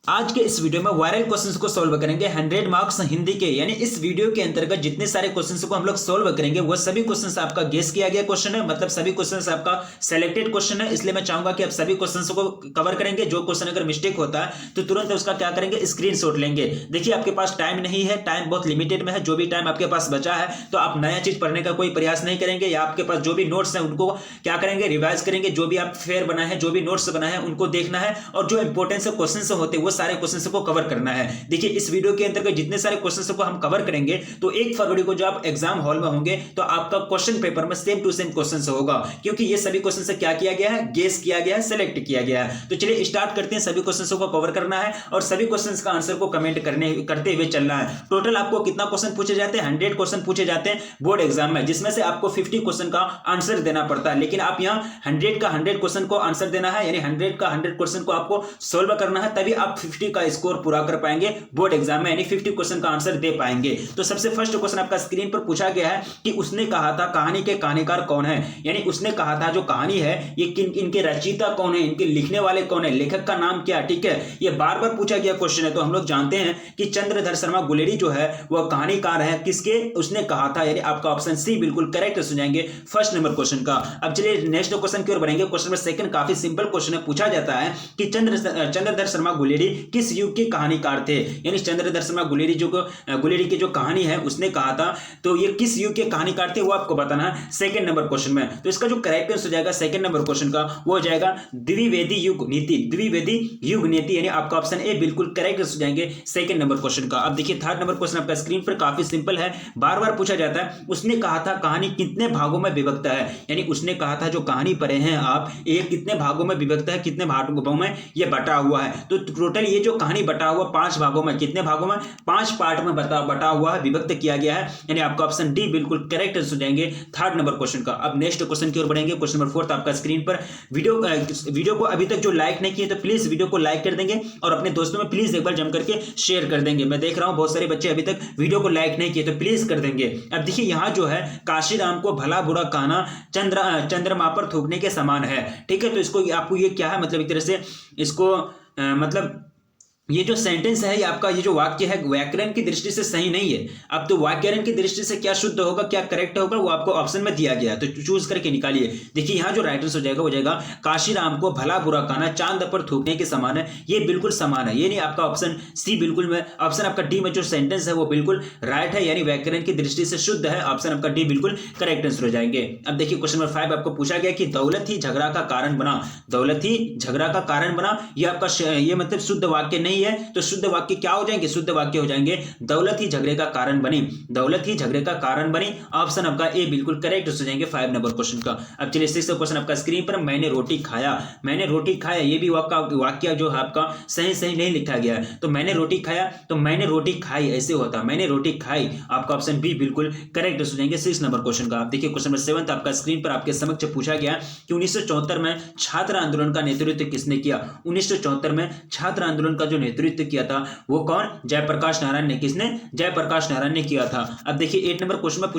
आज के इस वीडियो में वायरल क्वेश्चंस को सॉल्व करेंगे 100 मार्क्स हिंदी के। यानी इस वीडियो के अंतर्गत जितने सारे क्वेश्चंस को हम लोग सॉल्व करेंगे वो सभी क्वेश्चंस आपका गेस किया गया क्वेश्चन है, मतलब सभी क्वेश्चंस आपका सिलेक्टेड क्वेश्चन है। इसलिए मैं चाहूंगा कि आप सभी क्वेश्चंस को कवर करेंगे। जो क्वेश्चन अगर मिस्टेक होता है तो तुरंत उसका क्या करेंगे, स्क्रीनशॉट लेंगे। देखिए आपके पास टाइम नहीं है, टाइम बहुत लिमिटेड में है। जो भी टाइम आपके पास बचा है तो आप नया चीज पढ़ने का कोई प्रयास नहीं करेंगे, या आपके पास जो भी नोट्स है उनको क्या करेंगे, रिवाइज करेंगे। जो भी आप फेयर बनाए हैं, जो भी नोट्स बनाए हैं उनको देखना है, और जो इंपॉर्टेंट क्वेश्चन होते हैं वो सारे क्वेश्चन को कवर करना है। देखिए इस वीडियो के अंतर्गत जितने सारे क्वेश्चंस को हम कवर करेंगे तो 1 फरवरी को जब आप एग्जाम हॉल में होंगे तो आपका क्वेश्चन पेपर में सेम टू सेम क्वेश्चंस होगा, क्योंकि ये सभी क्वेश्चन से क्या किया गया है, गेस किया गया है, सेलेक्ट किया गया है। तो चलिए स्टार्ट करते हैं। सभी क्वेश्चंस को कवर करना है और सभी क्वेश्चंस का आंसर को कमेंट करते हुए चलना है। टोटल आपको कितना क्वेश्चन पूछे जाते हैं, 100 क्वेश्चन पूछे जाते हैं बोर्ड एग्जाम में, जिसमें से आपको 50 क्वेश्चन का आंसर देना पड़ता है। लेकिन आप यहाँ 100 का 100 क्वेश्चन को आंसर देना है, यानी 100 का 100 क्वेश्चन को आपको सोल्व करना है, तभी आप 50 का स्कोर पूरा कर पाएंगे बोर्ड एग्जाम में, यानी 50 क्वेश्चन का आंसर दे पाएंगे। तो सबसे फर्स्ट क्वेश्चन आपका स्क्रीन पर पूछा गया है कि उसने कहा था कहानी के कहानीकार कौन है। यानी उसने कहा था जो कहानी है ये इनके रचयिता कौन है, इनके लिखने वाले कौन है, लेखक का नाम क्या। ठीक है, ये बार बार पूछा गया क्वेश्चन है। तो हम लोग जानते हैं कि चंद्रधर शर्मा गुलेरी जो है वह कहानीकार है। किसके, उसने कहा था, यानी आपका ऑप्शन सी बिल्कुल करेक्ट हो जाएंगे फर्स्ट नंबर क्वेश्चन का। अब चलिए नेक्स्ट क्वेश्चन की ओर बढ़ेंगे। क्वेश्चन नंबर सेकंड काफी सिंपल क्वेश्चन है। पूछा जाता है कि चंद्रधर शर्मा गुलेरी किस युग के कहानीकार थे। यानी चंद्रधर शर्मा गुलेरी की जो कहानी है उसने कहा था, तो ये किस युग के कहानीकार थे वो आपको बताना है सेकंड नंबर क्वेश्चन में। तो इसका जो करेक्ट आंसर हो जाएगा सेकंड नंबर क्वेश्चन का वो हो जाएगा द्विवेदी युग नीति। द्विवेदी युग नीति, यानी आपका ऑप्शन ए बिल्कुल करेक्ट हो जाएंगे सेकंड नंबर क्वेश्चन का। अब देखिए थर्ड नंबर क्वेश्चन आपका स्क्रीन पर काफी सिंपल है, बार बार पूछा जाता है। उसने कहा था कहानी कितने भागों में विभक्त है। यानी उसने कहा था जो कहानी पढ़े हैं आप, ये कितने भागों में विभक्त है, कितने भागों में ये बटा हुआ है। तो टोटल ये जो कहानी बटा हुआ 5 भागों में, कितने भागों में, 5 पार्ट में बटा हुआ है, विभक्त किया गया है। यानी आपका ऑप्शन डी बिल्कुल करेक्ट हो जाएंगे थर्ड नंबर क्वेश्चन का। अब नेक्स्ट क्वेश्चन की ओर बढ़ेंगे। क्वेश्चन नंबर 4 आपका स्क्रीन पर। वीडियो को अभी तक जो लाइक नहीं किए तो प्लीज वीडियो को लाइक कर देंगे और अपने दोस्तों में प्लीज एक बार जम करके शेयर कर देंगे। मैं देख रहा हूं बहुत सारे बच्चे अभी तक वीडियो को लाइक नहीं किए, तो प्लीज कर देंगे। अब देखिए यहां जो है काशीराम को भला बुरा कहना चंद्रमा पर थूकने के समान है। ठीक है, तो इसको आपको ये क्या है, मतलब एक तरह से इसको मतलब ये जो सेंटेंस है, ये आपका ये जो वाक्य है व्याकरण की दृष्टि से सही नहीं है। अब तो व्याकरण की दृष्टि से क्या शुद्ध होगा, क्या करेक्ट होगा, वो आपको ऑप्शन में दिया गया है, तो चूज करके निकालिए। देखिए यहाँ जो राइट आंसर हो जाएगा काशीराम को भला बुरा कहना चांद पर थूकने के समान है। ये बिल्कुल समान है, ये नहीं आपका ऑप्शन सी बिल्कुल में, ऑप्शन आपका डी में जो सेंटेंस है वो बिल्कुल राइट है, यानी व्याकरण की दृष्टि से शुद्ध है। ऑप्शन आपका डी बिल्कुल करेक्ट आंसर हो जाएंगे। अब देखिए क्वेश्चन नंबर 5 आपको पूछा गया कि दौलत ही झगड़ा का कारण बना। दौलत ही झगड़ा का कारण बना, ये आपका ये मतलब शुद्ध वाक्य नहीं है। तो शुद्ध वाक्य क्या हो जाएंगे, शुद्ध वाक्य हो जाएंगे दौलत ही झगड़े का कारण बनी। दौलत ही झगड़े का कारण बनी, ऑप्शन आपका ए बिल्कुल करेक्ट हो जाएंगे 5 नंबर क्वेश्चन का। अब चलिए 6 क्वेश्चन आपका स्क्रीन पर। मैंने रोटी खाया, मैंने रोटी खाया, ये भी वाक्य जो है आपका सही नहीं लिखा गया है। तो मैंने रोटी खाया, तो मैंने रोटी खाई ऐसे होता, मैंने रोटी खाई। आपका ऑप्शन बी बिल्कुल करेक्ट हो जाएंगे 6 नंबर क्वेश्चन का। आप देखिए क्वेश्चन नंबर 7 आपका स्क्रीन पर आपके समक्ष पूछा गया कि 1974 में छात्र आंदोलन का नेतृत्व किसने किया। 1974 में छात्र आंदोलन का जो नेतृत्व किया था वो कौन, जयप्रकाश नारायण ने। किसने, जयप्रकाश नारायण ने किया था। अब देखिए 8 नंबर क्वेश्चन में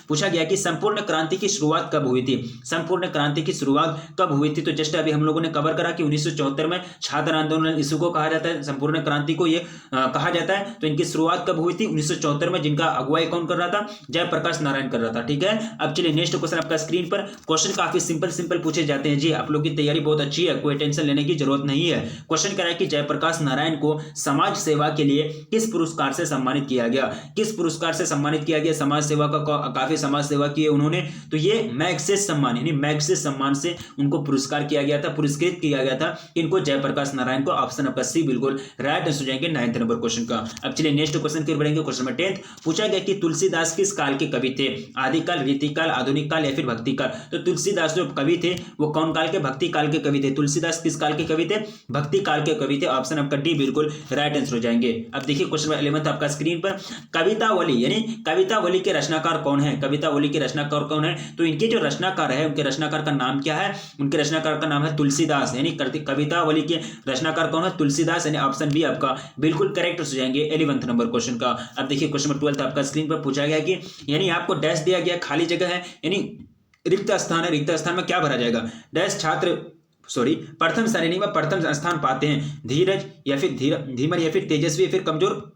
पूछा गया कि संपूर्ण क्रांति की शुरुआत कब हुई थी। संपूर्ण क्रांति की शुरुआत कब हुई थी, तो जस्ट अभी हम लोगों ने कवर करा कि 1974 में छात्र आंदोलन इसी को कहा जाता है, संपूर्ण क्रांति को ये कहा जाता है। तो इनकी शुरुआत कब हुई थी, 1974 में, जिनका अगुवाई कौन कर रहा था, जयप्रकाश नारायण कर रहा था। ठीक है, अब चलिए नेक्स्ट क्वेश्चन आपका स्क्रीन पर। क्वेश्चन काफी सिंपल पूछे जाते हैं जी, आप लोग की तैयारी बहुत अच्छी है, कोई टेंशन लेने की जरूरत नहीं है। क्वेश्चन कह रहा है कि जयप्रकाश नारायण को समाज सेवा के लिए किस पुरस्कार से सम्मानित किया गया। किस पुरस्कार से सम्मानित किया गया, समाज सेवा का काफी समाज सेवा की है उन्होंने, तो ये मैग्सेस सम्मान, यानी मैग्सेस सम्मान से उनको पुरस्कार किया गया था, पुरस्कृत किया गया था इनको, जयप्रकाश नारायण को। ऑप्शन आपका सी बिल्कुल राइट आंसर हो जाएंगे 9th नंबर क्वेश्चन का। अब चलिए नेक्स्ट क्वेश्चन की ओर बढ़ेंगे। क्वेश्चन नंबर 10 पूछा गया कि तुलसीदास किस काल के कवि थे, आदिकाल, रीतिकाल, आधुनिक काल या फिर भक्ति काल। तो तुलसीदास जो कवि थे वो कौन काल के, भक्ति काल के कवि थे। तुलसीदास किस काल के कवि थे, भक्ति काल के कवि थे। ऑप्शन आपका डी बिल्कुल राइट आंसर हो जाएंगे। अब देखिए क्वेश्चन 11 आपका स्क्रीन पर। कवितावली, यानी कवितावली के रचनाकार कौन है, कवितावली के रचनाकार कौन है। तो इनके जो रचनाकार है उनके रचनाकार का नाम क्या है, उनके रचनाकार का नाम है तुलसीदास, यानी कवितावली के रचनाकार कौन है, तुलसीदास, यानी ऑप्शन बी आपका बिल्कुल करेक्ट हो जाएंगे 11th नंबर क्वेश्चन का। अब देखिए क्वेश्चन नंबर 12 आपका स्क्रीन पर पूछा गया कि यानी आपको डैश दिया गया, खाली जगह है, यानी रिक्त स्थान है, रिक्त स्थान में क्या भरा जाएगा, डैश छात्र प्रथम श्रेणी में प्रथम स्थान पाते हैं धीरज या फिर धीमर या फिर तेजस्वी या फिर कमजोर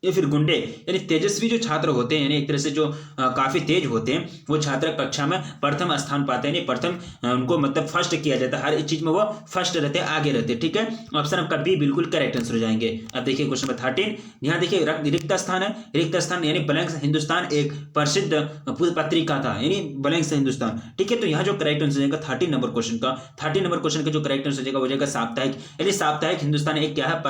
या फिर गुंडे। यानी तेजस्वी जो छात्र होते हैं, यानी एक तरह से जो काफी तेज होते हैं, वो छात्र कक्षा में प्रथम स्थान पाते हैं, यानी प्रथम उनको मतलब फर्स्ट किया जाता है, हर एक चीज में वो फर्स्ट रहते हैं, आगे रहते हैं। ठीक है, ऑप्शन आपका बी बिल्कुल करेक्ट आंसर हो जाएंगे। अब देखिए क्वेश्चन नंबर 13, यहाँ देखिए रिक्त स्थान है, रिक्त स्थान यानी ब्लैंक हिंदुस्तान एक प्रसिद्ध पत्रिका था, यानी ब्लैंक हिंदुस्तान। ठीक है, तो यहाँ जो करेक्ट आंसर हो जाएगा 13 नंबर क्वेश्चन का, 13 नंबर क्वेश्चन का जो करेक्ट आंसर हो जाएगा वो जाएगा साप्ताहिक, यानी साप्ताहिक हिंदुस्तान एक क्या है,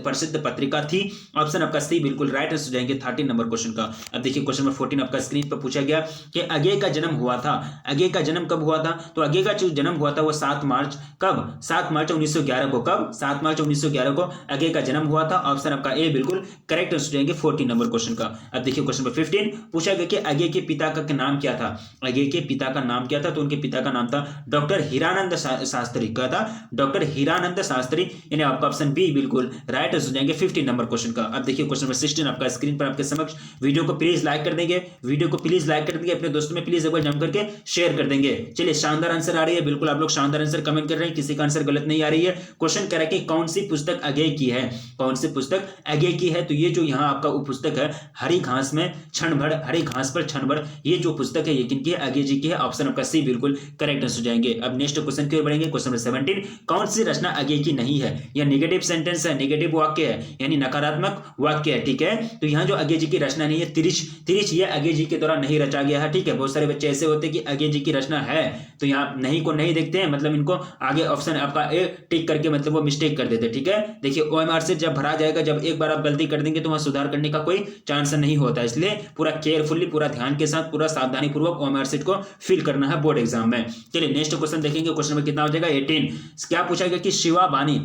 प्रसिद्ध पत्रिका थी। ऑप्शन आपका सी बिल्कुल राइट आंसर हो जाएंगे 13 नंबर क्वेश्चन का। अब देखिए क्वेश्चन नंबर 14 आपका स्क्रीन पर पूछा गया कि अगेय का जन्म हुआ था, अगेय का जन्म कब हुआ था? तो अगेय का जो जन्म हुआ था वो 7 मार्च, कब? 7 मार्च 1911 को। कब? 7 मार्च 1911 को अगेय का जन्म हुआ था। ऑप्शन आपका ए बिल्कुल करेक्ट आंसर हो जाएंगे 14 नंबर क्वेश्चन का। अब देखिए क्वेश्चन नंबर 15 पूछा गया कि अगेय के पिता का नाम क्या था, अगेय के पिता का नाम क्या था? तो उनके पिता का नाम था डॉक्टर हीरानंद शास्त्री। क्या था? डॉक्टर हीरानंद शास्त्री, यानी आपका ऑप्शन बी बिल्कुल राइट आंसर हो जाएंगे 15 नंबर क्वेश्चन का। अब देखिए क्वेश्चन नंबर 16 आपका स्क्रीन पर आपके समक्ष, वीडियो को प्लीज लाइक कर देंगे, वीडियो को प्लीज लाइक कर देंगे, अपने दोस्तों में प्लीज एक बार जम करके शेयर कर देंगे। चलिए शानदार आंसर आ रही है, बिल्कुल आप लोग शानदार आंसर कमेंट कर रहे हैं, किसी का आंसर गलत नहीं आ रही है। क्वेश्चन कह रहा है कि कौन सी पुस्तक अगेय की है, कौन सी पुस्तक अगेय की है? तो ये जो यहाँ आपका पुस्तक है हरी घास में क्षण भर, हरी घास पर क्षण भर, ये जो पुस्तक है ये किनकी है? अगेय जी की है। ऑप्शन आपका सी बिल्कुल करेक्ट आंसर हो जाएंगे। अब नेक्स्ट क्वेश्चन की ओर बढ़ेंगे। क्वेश्चन नंबर 17, कौन सी रचना अगेय की नहीं है? यह नेगेटिव सेंटेंस है, नेगेटिव वाक्य है, यानी नकारात्मक वाक्य है। ठीक है, तो यहाँ जो अगेय जी की रचना नहीं है, तिरिच ये अगेय जी के द्वारा नहीं रचा गया है। ठीक है, बहुत सारे बच्चे ऐसे होते हैं कि अगेय जी की रचना है तो यहाँ नहीं को नहीं देखते हैं, मतलब इनको आगे ऑप्शन आपका ए टिक करके मतलब वो मिस्टेक कर देते हैं। ठीक है, देखिए ओएमआर से जब भरा जाएगा, जब एक बार आप गलती कर देंगे तो वहां सुधार करने का कोई चांस नहीं होता, इसलिए पूरा केयरफुली, पूरा ध्यान के साथ, पूरा सावधानी पूर्वक ओएमआर सीट को फिल करना है बोर्ड एग्जाम में। चलिए नेक्स्ट क्वेश्चन देखेंगे। क्वेश्चन में कितना हो जाएगा 18, क्या पूछा गया कि शिवा बानी,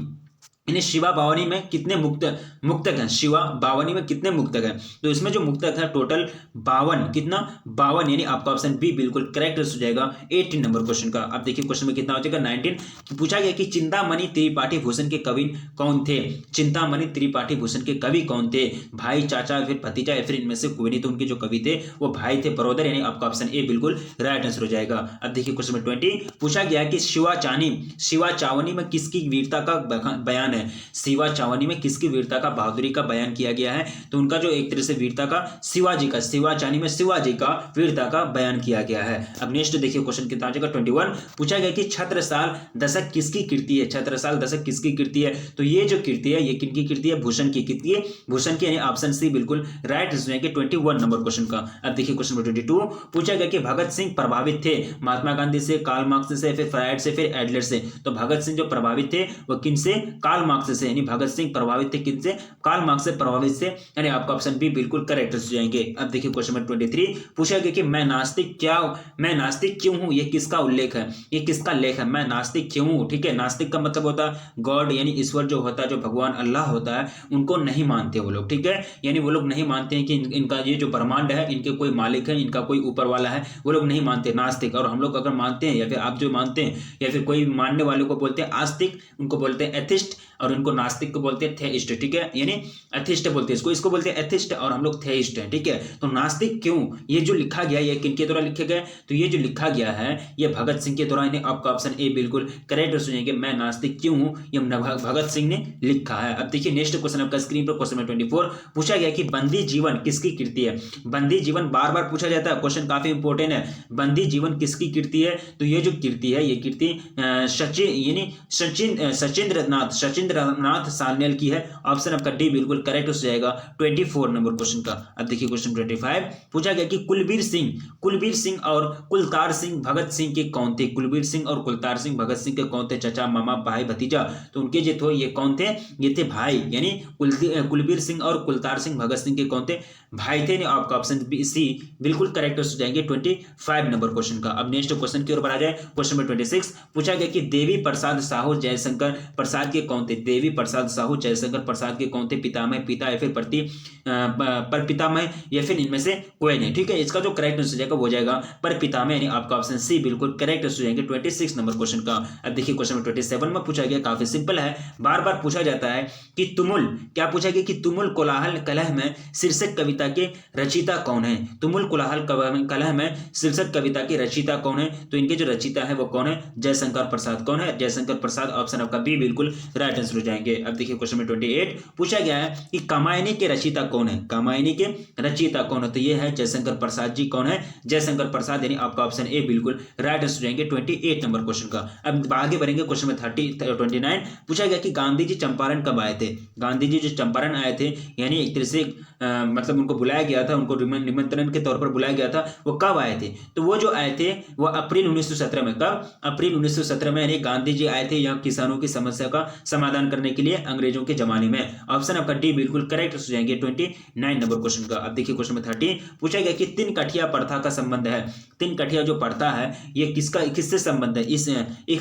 यानी शिवा बावनी में कितने मुक्तक हैं? शिवा बावनी में कितने मुक्तक हैं? तो इसमें जो मुक्तक है टोटल 52, कितना? 52, यानी आपका ऑप्शन बी बिल्कुल करेक्ट हो जाएगा 18 नंबर क्वेश्चन का। अब देखिए क्वेश्चन में कितना हो जाएगा 19, पूछा गया कि चिंतामणि त्रिपाठी भूषण के कवि कौन थे? चिंतामणि त्रिपाठी भूषण के कवि कौन थे? भाई, चाचा, फिर भतीजा या फिर इनमें से कोई नहीं? तो उनके जो कवि थे वो भाई थे, बरोदर, यानी आपका ऑप्शन ए बिल्कुल राइट आंसर हो जाएगा। अब देखिए क्वेश्चन में 20, पूछा गया कि शिवा चावनी में किसकी वीरता का बयान है? शिवा चावनी में किसकी वीरता का, बहादुरी का बयान किया गया है? तो उनका जो एक तरह से वीरता का शिवाजी का, शिवा चावनी में शिवाजी का वीरता का बयान किया गया है। अब नेक्स्ट देखिए क्वेश्चन कितना आ जाएगा 21, पूछा गया कि छत्रसाल दशक किसकी कृति है? छत्रसाल दशक किसकी कृति है? तो ये जो कृति है ये किनकी कृति है? भूषण की कृति है, भूषण की, यानी ऑप्शन सी बिल्कुल राइट आंसर है 21 नंबर क्वेश्चन का। अब देखिए क्वेश्चन नंबर 22, पूछा गया कि भगत सिंह प्रभावित थे महात्मा गांधी से, कार्ल मार्क्स से, फिर फ्रायड से, फिर एडलर से? तो भगत सिंह जो प्रभावित थे वो किन से? कार्ल मार्क्स से, यानी भगत सिंह प्रभावित थे किनसे? कार्ल मार्क्स से प्रभावित से, यानी आपका ऑप्शन बी बिल्कुल करेक्ट हो जाएंगे। अब देखिए क्वेश्चन नंबर 23, पूछा गया कि मैं नास्तिक क्यों हूं? ये किसका उल्लेख है? ये किसका लेख है? मैं नास्तिक क्यों हूं? ठीक है, नास्तिक का मतलब होता है गॉड, यानी ईश्वर जो होता है, जो भगवान अल्लाह होता है, उनको नहीं मानते वो लोग। ठीक है, यानी वो लोग नहीं मानते हैं कि इनका ये जो ब्रह्मांड है इनके कोई मालिक है, इनका कोई ऊपर वाला है, वो लोग नहीं मानते, नास्तिक। और हम लोग अगर मानते हैं या फिर आप जो मानते हैं या फिर कोई मानने वाले को बोलते हैं आस्तिक, उनको बोलते हैं एथिस्ट, और उनको नास्तिक को बोलते हैं थेइस्ट। ठीक है, यानी एथिस्ट बोलते हैं इसको बोलते हैं एथिस्ट, और हम लोग थेइस्ट हैं। ठीक है, तो नास्तिक क्यों, ये जो लिखा गया ये किनके द्वारा लिखा गया? तो ये जो लिखा गया है ये भगत सिंह के द्वारा, यानी आपका ऑप्शन ए बिल्कुल करेक्ट हो जाएंगे। मैं नास्तिक क्यों हूं, ये भगत सिंह ने लिखा है। अब देखिए नेक्स्ट क्वेश्चन आपका स्क्रीन पर, क्वेश्चन नंबर 24, पूछा गया कि बंदी जीवन किसकी कृति है? बंदी जीवन बार बार पूछा जाता है, क्वेश्चन काफी इंपॉर्टेंट है। बंदी जीवन किसकी कृति है? तो ये जो कृति है ये कृति सचिंद्रनाथ सान्याल की है। ऑप्शन आपका डी बिल्कुल करेक्ट हो जाएगा 24 नंबर क्वेश्चन का। अब देखिए क्वेश्चन 25, पूछा गया कि कुलबीर सिंह और कुलतार सिंह भगत सिंह के कौन थे? कुलबीर सिंह और कुलतार सिंह भगत सिंह के कौन थे? चाचा, मामा, भाई, भतीजा? तो उनके जो थे ये कौन थे? ये थे भाई, यानी कुलबीर सिंह और कुलतार सिंह भगत सिंह के कौन थे? भाई थे। आपका ऑप्शन सी बिल्कुल करेक्ट हो जाएंगे 25 नंबर क्वेश्चन का। अब नेक्स्ट क्वेश्चन की ओर बढ़ा जाए। क्वेश्चन नंबर 26, पूछा गया कि देवी प्रसाद साहू जयशंकर प्रसाद के कौन थे? देवी प्रसाद साहू, जयशंकर प्रसाद के कौन थे पितामह, पिता या फिर पर पितामह या फिर इनमें से कोई नहीं। ठीक है, इसका जो करेक्ट आंसर हो जाएगा वो हो जाएगा पर पितामह, यानी आपका ऑप्शन सी बिल्कुल करेक्ट आंसर हो जाएंगे 26 नंबर क्वेश्चन का। अब देखिए क्वेश्चन नंबर 27 में पूछा गया, काफी सिंपल है, बार बार पूछा जाता है कि तुमुल, क्या पूछा गया कि तुमुल कोलाहल कलह में शीर्षक कविता के रचयिता कौन है। तुमुल कोलाहल कलह में शीर्षक कविता के रचयिता कौन है, तो इनके जो रचयिता है वो कौन है, जयशंकर प्रसाद। कौन है, जयशंकर प्रसाद, ऑप्शन आपका बी बिल्कुल राइट आंसर हो जाएंगे। अब देखिए क्वेश्चन नंबर 28 पूछा गया है कि कामायनी के रचयिता कौन है, कामायनी के रचयिता कौन है, तो ये है जयशंकर प्रसाद जी। कौन है, जयशंकर प्रसाद, यानी आपका ऑप्शन ए बिल्कुल राइट आंसर हो जाएंगे 28 नंबर क्वेश्चन का। अब आगे बढ़ेंगे क्वेश्चन में 29 पूछा गया कि गांधी जी चंपारण कब आए थे। गांधी जी जो चंपारण आए थे, यानी एक तरह से मतलब उनको बुलाया गया था, उनको निमंत्रण के तौर पर बुलाया गया था, वो कब आए थे, तो वो जो आए थे वो अप्रैल 1917 में। कब, अप्रैल 1917 में, यानी गांधी जी आए थे यहाँ किसानों की समस्या का समाधान करने के लिए अंग्रेजों के जमाने में। ऑप्शन आपका डी बिल्कुल करेक्ट हो जाएंगे 29 नंबर क्वेश्चन का। अब देखिए क्वेश्चन नंबर 30 पूछा गया कि तीन कठिया प्रथा का संबंध है। तीन कठिया जो प्रथा है ये किससे संबंध है, इस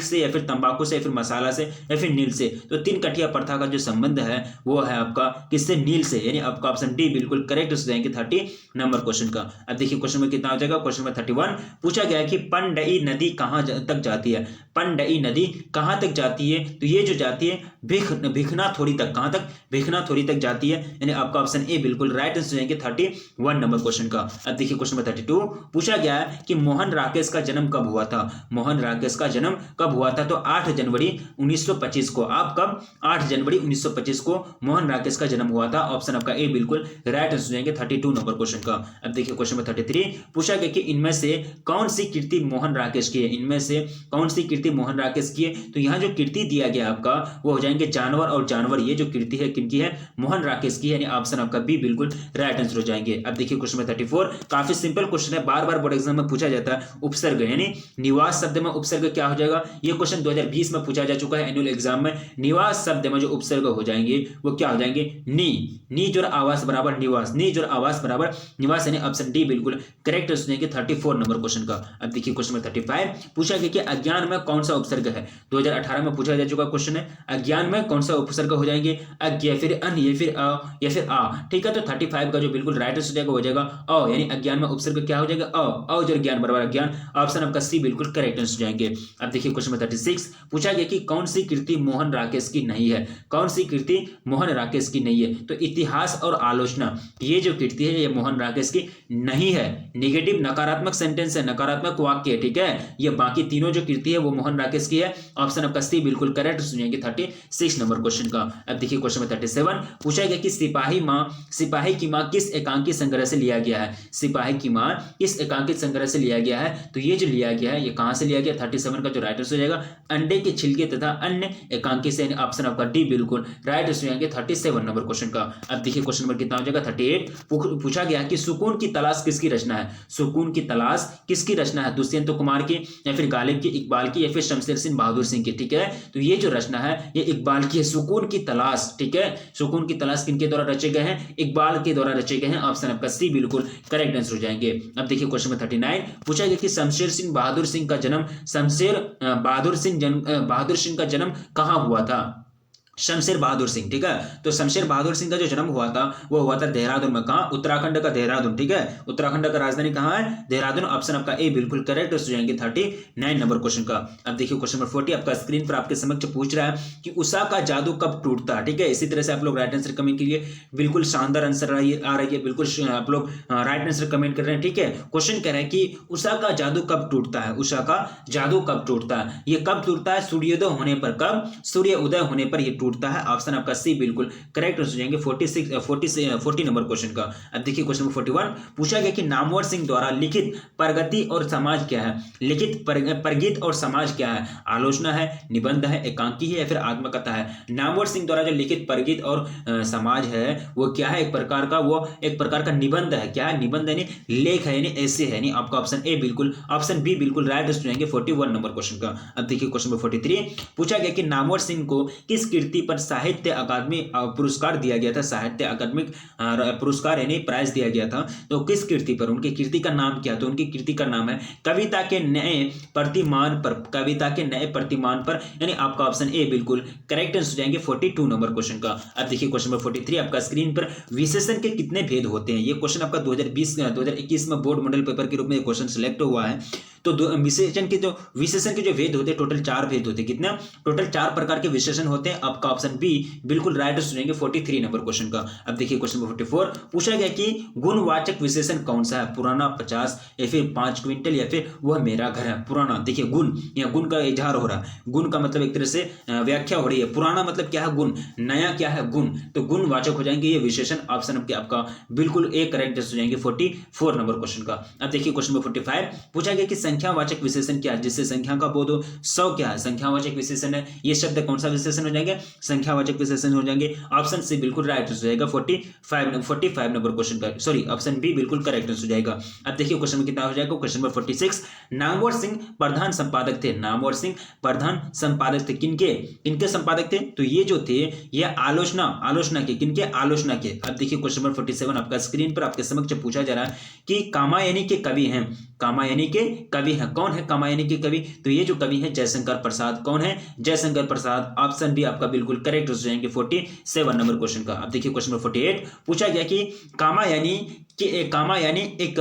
से या फिर तंबाकू से या फिर मसाला से या फिर नील से। तो तीन कठिया प्रथा का जो संबंध है वो है आपका किससे, नील से, यानी आपका ऑप्शन डी बिल्कुल करेक्ट हो जाएंगे 30 नंबर क्वेश्चन का। अब देखिए क्वेश्चन में कितना हो जाएगा, क्वेश्चन में 31 पूछा गया है कि पंडई नदी कहां तक जाती है। पंडई नदी कहां तक जाती है, तो ये जो जाती है भिखनाथोरी तक। कहां तक, भिखनाथोरी तक जाती है, यानी आपका ऑप्शन ए बिल्कुल राइट आंसर हो जाएंगे 31 नंबर क्वेश्चन का। अब देखिए क्वेश्चन नंबर 32 पूछा गया है कि मोहन राकेश का जन्म कब हुआ था। मोहन राकेश का जन्म कब हुआ था, तो 8 जनवरी 1925 को। आप कब, 8 जनवरी 1925 को मोहन राकेश का जन्म हुआ था। ऑप्शन आपका ए बिल्कुल राइट आंसर हो जाएंगे 32 नंबर क्वेश्चन का। अब देखिए क्वेश्चन नंबर 33 पूछा गया कि इनमें से कौन सी कृति मोहन राकेश की है। इनमें से कौन सी कृति मोहन राकेश की है, तो यहाँ जो कृति दिया गया आपका वो हो जाएंगे जानवर और जानवर। ये जो कृति है किनकी है, मोहन राकेश की है, यानी ऑप्शन आपका बी बिल्कुल राइट आंसर हो जाएंगे। अब देखिए क्वेश्चन नंबर 34 काफी सिंपल क्वेश्चन है, बार बार बोर्ड एग्जाम में पूछा जाता है। उपसर्ग यानी निवास शब्द में उपसर्ग क्या हो जाएगा, ये क्वेश्चन 2020 में पूछा जा चुका है एनुअल एग्जाम में। निवास शब्द में जो उपसर्ग हो जाएंगे वो क्या हो जाएंगे, नी जोर आवास बराबर निवास, नी जोर आवास बराबर निवास, यानी ऑप्शन डी बिल्कुल करेक्ट हो जाएंगे 34 नंबर क्वेश्चन का। अब देखिए क्वेश्चन नंबर 35 पूछा गया कि अज्ञान में कौन सा उपसर्ग है। 2018 में पूछा जा चुका क्वेश्चन है, अज्ञान में कौन सा उपसर्ग हो जाएंगे, अज्ञ या फिर अन या फिर अ या फिर आ। ठीक है, तो 35 का जो बिल्कुल राइट आंसर हो जाएगा अ, यानी अज्ञान में उपसर्ग क्या हो जाएगा अ जो ज्ञान बराबर अज्ञान, ऑप्शन आपका सी बिल्कुल करेक्ट आंसर जाएंगे। अब देखिए क्वेश्चन नंबर 36 पूछा गया कि कौन सी कृति मोहन राकेश की नहीं है। कौन सी कृति मोहन राकेश की नहीं है, तो इतिहास और आलोचना, ये जो कृति है ये मोहन राकेश की नहीं है। निगेटिव नकारात्मक सेंटेंस है, नकारात्मक वाक्य है। ठीक है, ये बाकी तीनों जो कृति है वो मोहन राकेश की है, ऑप्शन आपका सी बिल्कुल करेक्ट सुनिएंगे 36 नंबर क्वेश्चन का। अब देखिए क्वेश्चन नंबर 37 पूछा गया कि सिपाही की मां किस एकांकी संग्रह से लिया गया है। सिपाही की मां किस एकांकित संग्रह से लिया गया है, तो ये जो लिया गया है ये कहां से लिया गया, 37 का जो राइट आंसर हो जाएगा अंडे के छिलके तथा अन्य एकांकी से, ऑप्शन आपका डी बिल्कुल राइट आंसर हो जाएंगे 37 नंबर क्वेश्चन का। अब देखिए क्वेश्चन नंबर कितना हो जाएगा 38 पूछा गया कि सुकून की तलाश किसकी रचना है। सुकून की तलाश किसकी रचना है, दुष्यंत कुमार की या फिर गालिब की, इकबाल की या फिर शमशेर सिंह बहादुर सिंह की। ठीक है, तो ये जो रचना है ये इकबाल की है, सुकून की तलाश। ठीक है, सुकून की तलाश किनके द्वारा रचे गए हैं, इकबाल के द्वारा रचे गए हैं, ऑप्शन आपका सी बिल्कुल करेक्ट आंसर हो जाएंगे। अब देखिए क्वेश्चन नंबर 39 पूछा गया कि शमशेर सिंह बहादुर सिंह का जन्म बहादुर सिंह का जन्म कहां हुआ था। शमशेर बहादुर सिंह, ठीक है, तो शमशेर बहादुर सिंह का जो जन्म हुआ था वो हुआ था देहरादून में। कहां, उत्तराखंड का देहरादून। ठीक है, उत्तराखंड का राजधानी कहां है, देहरादून, ऑप्शन आपका ए बिल्कुल करेक्ट हो जाएंगे 39 नंबर क्वेश्चन का। अब देखिए क्वेश्चन नंबर 40 आपका स्क्रीन पर आपके समक्ष पूछ रहा है कि उषा का जादू कब टूटता। ठीक है, इसी तरह से आप लोग राइट आंसर कमेंट कीजिए, बिल्कुल शानदार आंसर आ रही है, बिल्कुल आप लोग राइट आंसर कमेंट कर रहे हैं। ठीक है, क्वेश्चन कह रहे हैं कि उषा का जादू कब टूटता है, उषा का जादू कब टूटता है, ये कब टूटता है, सूर्योदय होने पर। कब, सूर्य उदय होने पर ये टूटता है, ऑप्शन का सी बिल्कुल करेक्ट हो जाएंगे 40 नंबर क्वेश्चन का। अब देखिए क्वेश्चन नंबर 41 पूछा गया कि नामवर सिंह द्वारा लिखित प्रगति और समाज क्या है। लिखित प्रगीत और समाज क्या है, आलोचना है, निबंध है, एकांकी है या फिर आत्मकथा है। नामवर सिंह द्वारा जो लिखित प्रगीत और समाज है वो क्या है, एक प्रकार का निबंध है। क्या है, निबंध यानी लेख है, यानी ऐसे है, यानी आपका ऑप्शन ए बिल्कुल, ऑप्शन बी बिल्कुल राइट हो जाएंगे 41 नंबर क्वेश्चन का। अब देखिए क्वेश्चन नंबर 43 पूछा गया कि नामवर सिंह को किस कृति कृति पर साहित्य अकादमी पुरस्कार दिया गया था, साहित्य अकादमिक पुरस्कार यानी प्राइज दिया गया था। तो किस कृति पर, उनकी कृति का नाम क्या, तो उनकी कृति का नाम है कविता के नए प्रतिमान पर, कविता के नए प्रतिमान पर, यानी आपका ऑप्शन ए बिल्कुल करेक्ट आंसर हो जाएंगे 42 नंबर क्वेश्चन का। अब देखिए क्वेश्चन नंबर 43 आपका स्क्रीन पर, विशेषण के कितने भेद होते हैं। ये क्वेश्चन आपका 2020-2021 में बोर्ड मॉडल पेपर के रूप में क्वेश्चन सिलेक्ट हुआ है। तो विशेषण के जो भेद होते हैं, टोटल 4 भेद होते हैं। कितने, टोटल 4 प्रकार के विशेषण होते हैं। आपका ऑप्शन बी बिल्कुल राइट आंसर हो जाएंगे 43 नंबर क्वेश्चन का। अब देखिए क्वेश्चन नंबर 44 पूछा गया कि गुणवाचक विशेषण कौन सा है, पुराना, 50 या फिर 5 क्विंटल या फिर वह मेरा घर है। पुराना, देखिए गुण, या गुण का इजहार हो रहा है, गुण का मतलब एक तरह से व्याख्या हो रही है। पुराना मतलब क्या है, गुण, नया क्या है, गुण, तो गुणवाचक हो जाएंगे ये विशेषण। ऑप्शन आपका बिल्कुल ए करेक्ट हो जाएंगे 44 नंबर क्वेश्चन का। अब देखिए क्वेश्चन नंबर 45 पूछा गया कि संख्यावाचक विशेषण क्या है, जिससे संख्या का बोध हो। 100 क्या है, संख्यावाचक विशेषण है। ये शब्द कौन सा विशेषण हो जाएंगे, संख्यावाचक विशेषण हो जाएंगे। ऑप्शन सी बिल्कुल राइट हो जाएगा 45 नंबर क्वेश्चन का, सॉरी ऑप्शन बी बिल्कुल करेक्ट हो जाएगा। अब देखिए क्वेश्चन में कितना हो जाएगा, क्वेश्चन नंबर 46 नामवर सिंह प्रधान संपादक थे, नामवर सिंह प्रधान संपादक थे, किनके संपादक थे, तो ये जो थे ये आलोचना के, किनके, आलोचना के। अब देखिए क्वेश्चन नंबर 47 आपका स्क्रीन पर आपके समक्ष पूछा जा रहा है कि कामायनी के कवि हैं, कामायनी के कवि हैं, कौन है कामायनी के कवि, तो ये जो कवि है जयशंकर प्रसाद। कौन है, जयशंकर प्रसाद। ऑप्शन बी आपका बिल्कुल करेक्ट हो जाएंगे 47 नंबर क्वेश्चन का। अब देखिए क्वेश्चन नंबर 48 पूछा गया कि कामायनी एक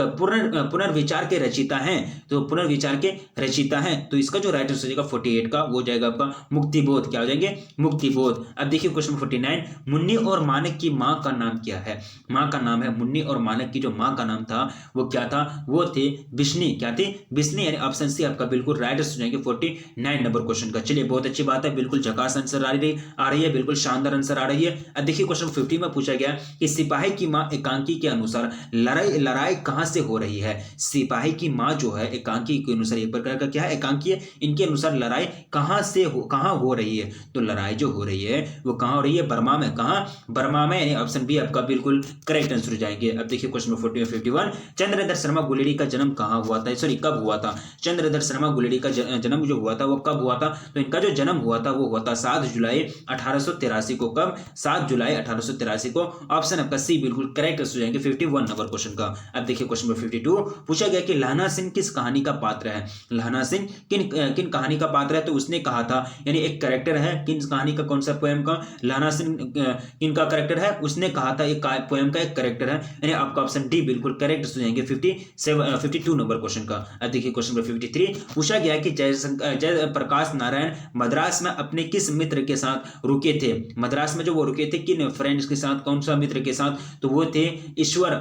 पुनर्विचार के रचयिता हैं, तो पुनर्विचार के रचयिता हैं, तो इसका जो राइट आंसर हो जाएगा 48 का, वो जाएगा आपका मुक्तिबोध। क्या हो जाएंगे, मुक्तिबोध। अब देखिए क्वेश्चन नंबर 49 मुन्नी और मानक की माँ का नाम क्या है, माँ का नाम है मुन्नी और मानक की जो माँ का नाम था वो क्या था, वो थे बिस्नी। क्या थी, बिस्नी, यानी ऑप्शन सी आपका बिल्कुल राइट आंसर हो जाएंगे 49 नंबर क्वेश्चन का। चलिए बहुत अच्छी बात है, बिल्कुल झकास आंसर आ रही है, बिल्कुल शानदार आंसर आ रही है। अब देखिए क्वेश्चन 50 में पूछा गया कि सिपाही की माँ एकांकी के अनुसार लड़ाई कहां से हो रही है। सिपाही की माँ जो है एकांकी के अनुसार, एक प्रकार का क्या है, एकांकी है, इनके अनुसार लड़ाई कहां हो रही है, तो लड़ाई जो हो रही है वो कहां हो रही है, बर्मा में। कहां, बर्मा में, यानी ऑप्शन बी आपका बिल्कुल करेक्ट आंसर हो जाएंगे। अब देखिए क्वेश्चन 51 चंद्रधर शर्मा गुलेरी का जन्म कहां हुआ था, सॉरी कब हुआ था। चंद्रधर शर्मा गुलेरी का जन्म जो हुआ था वो कब हुआ था, तो इनका जो जन्म हुआ था वो हुआ था 7 जुलाई 1883 को। कब, 7 जुलाई 1883 को। ऑप्शन आपका सी बिल्कुल करेक्ट हो जाएंगे 51 नंबर क्वेश्चन का। अब देखिए क्वेश्चन नंबर 52 पूछा गया कि लहना सिंह किस कहानी का पात्र है, लहना सिंह किन कहानी का पात्र है, तो उसने कहा था, यानी एक कैरेक्टर है, किन कहानी का, कौन सा पोएम का, लहना सिंह किन का कैरेक्टर है, उसने कहा था एक पोएम का एक कैरेक्टर है, यानी आपका ऑप्शन डी बिल्कुल करेक्ट हो जाएंगे 52 नंबर क्वेश्चन का। अब देखिए क्वेश्चन नंबर 53 पूछा गया कि जय प्रकाश नारायण मद्रास में अपने किस मित्र के साथ रुके थे, मद्रास में जो वो रुके थे किन फ्रेंड्स के साथ, कौन सा मित्र के साथ, तो वो थे ईश्वर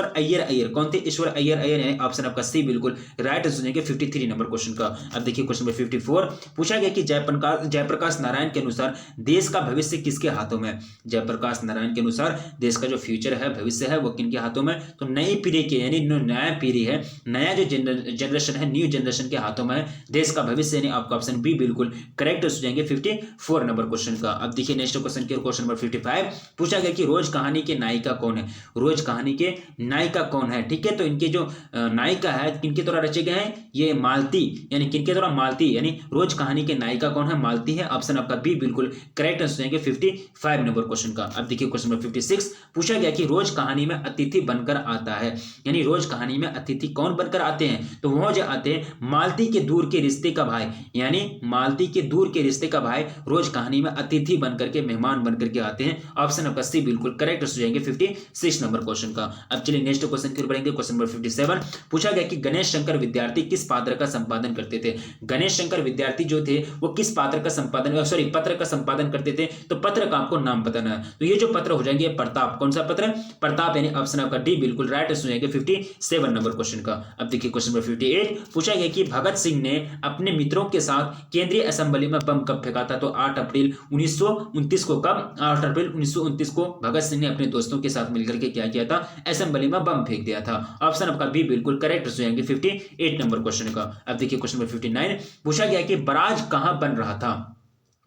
अय्यर। कौन थे, ईश्वर अय्यर। ऑप्शन आपका सी बिल्कुल राइट हो जाएंगे 53 नंबर क्वेश्चन का। अब देखिए क्वेश्चन नंबर 54 पूछा गया कि जयप्रकाश नारायण के अनुसार देश का भविष्य किसके हाथों में, जयप्रकाश नारायण के अनुसार देश का जो फ्यूचर है, भविष्य है, वो किनके हाथों में, तो नई पीढ़ी के, यानी नया पीढ़ी है, नया जो जनरेशन है, न्यू जनरेशन के हाथों में देश का भविष्य, यानी आपका ऑप्शन बी बिल्कुल करेक्ट हो जाएंगे 54 नंबर क्वेश्चन का। अब देखिए नेक्स्ट क्वेश्चन के क्वेश्चन नंबर 55 पूछा गया कि रोज कहानी के नायिका कौन है, रोज कहानी के नायिका कौन है, ठीक है। तो इनके जो नायिका है किनके द्वारा रचे गए हैं, ये मालती, यानी किनके द्वारा, मालती, यानी रोज कहानी के नायिका कौन है, मालती है। ऑप्शन आपका बी बिल्कुल करेक्ट हो जाएंगे 55 नंबर क्वेश्चन का। अब देखिए क्वेश्चन नंबर 56 पूछा गया कि रोज कहानी में अतिथि बनकर आता है, यानी रोज कहानी में अतिथि कौन बनकर आते हैं, तो वो जो आते हैं मालती के दूर के रिश्ते का भाई, यानी मालती के दूर के रिश्ते का भाई रोज कहानी में अतिथि बनकर के, मेहमान बनकर के आते हैं। ऑप्शन आपका सी बिल्कुल करेक्ट हो जाएंगे 56 नंबर क्वेश्चन का। अब चलिए नेक्स्ट क्वेश्चन की ओर बढ़ेंगे। क्वेश्चन नंबर 57 पूछा गया कि गणेश शंकर विद्यार्थी किस पात्र का संपादन करते थे, गणेश शंकर विद्यार्थी जो थे वो किस पात्र का संपादन, सॉरी पत्र का संपादन करते थे, तो पत्र का आपको नाम बताना है। तो ये जो पत्र हो जाएंगे प्रताप, कौन सा पत्र, प्रताप, यानी ऑप्शन आपका डी बिल्कुल राइट हो जाएंगे 57 नंबर क्वेश्चन का। अब देखिए क्वेश्चन नंबर 58 पूछा गया कि भगत सिंह ने अपने मित्रों के साथ केंद्रीय असेंबली में बम कब फेंका था, तो 8 अप्रैल 1929 को। कब, 8 अप्रैल 1929 को भगत सिंह ने अपने दोस्तों के साथ मिलकर के क्या किया था, असेंबली में बम फेंक दिया था। ऑप्शन आपका बी बिल्कुल करेक्ट हो जाएंगे 58 नंबर क्वेश्चन का। अब देखिए क्वेश्चन नंबर 59 पूछा गया कि बराज कहां बन रहा था,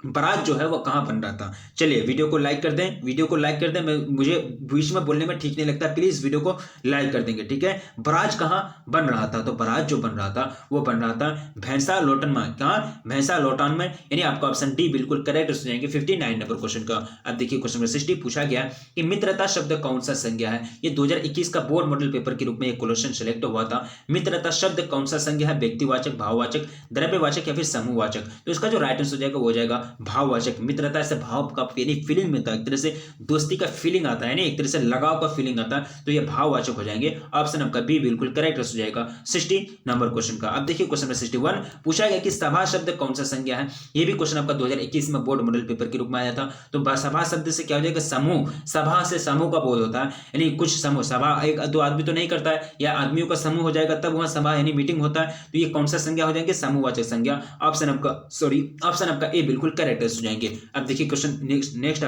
बराज जो है वो कहाँ बन रहा था। चलिए वीडियो को लाइक कर दें, वीडियो को लाइक कर दें। मुझे बीच में बोलने में ठीक नहीं लगता, प्लीज वीडियो को लाइक कर देंगे, ठीक है। बराज कहाँ बन रहा था, तो बराज जो बन रहा था वो बन रहा था भैंसा लोटन में। कहाँ? भैंसा लोटान में, यानी आपका ऑप्शन डी बिल्कुल करेक्ट हो जाएंगे 59 नंबर क्वेश्चन का। अब देखिए क्वेश्चन नंबर 60 पूछा गया कि मित्रता शब्द कौन सा संज्ञा है। ये 2021 का बोर्ड मॉडल पेपर के रूप में एक क्वेश्चन सेलेक्ट हुआ था। मित्रता शब्द कौन सा संज्ञा है, व्यक्तिवाचक, भाववाचक, द्रव्यवाचक या फिर समूहवाचक। तो इसका जो राइट आंसर हो जाएगा वो हो जाएगा भाववाचक। मित्रता से भाव का यानी फीलिंग मिलता है, एक तरह से दोस्ती का फीलिंग आता है, यानी एक तरह से लगाव का फीलिंग आता है, तो ये भाववाचक हो जाएंगे। ऑप्शन आपका बी बिल्कुल करेक्ट हो जाएगा 60 नंबर क्वेश्चन का। अब देखिए क्वेश्चन नंबर 61 पूछा गया कि सभा शब्द कौन सा संज्ञा है। ये भी क्वेश्चन आपका 2021 में बोर्ड मॉडल पेपर के रूप में आया था। तो सभा शब्द से क्या हो जाएगा, समूह। सभा से समूह का बोध होता है, यानी कुछ समूह, सभा एक दो आदमी तो नहीं करता है, या आदमियों का समूह हो जाएगा तब वहां सभा यानी मीटिंग होता है। तो ये कौन सा संज्ञा हो जाएंगे, समूहवाचक संज्ञा। ऑप्शन आपका ए बिल्कुल करेक्ट हो जाएंगे। अब देखिए क्वेश्चन नेक्स्ट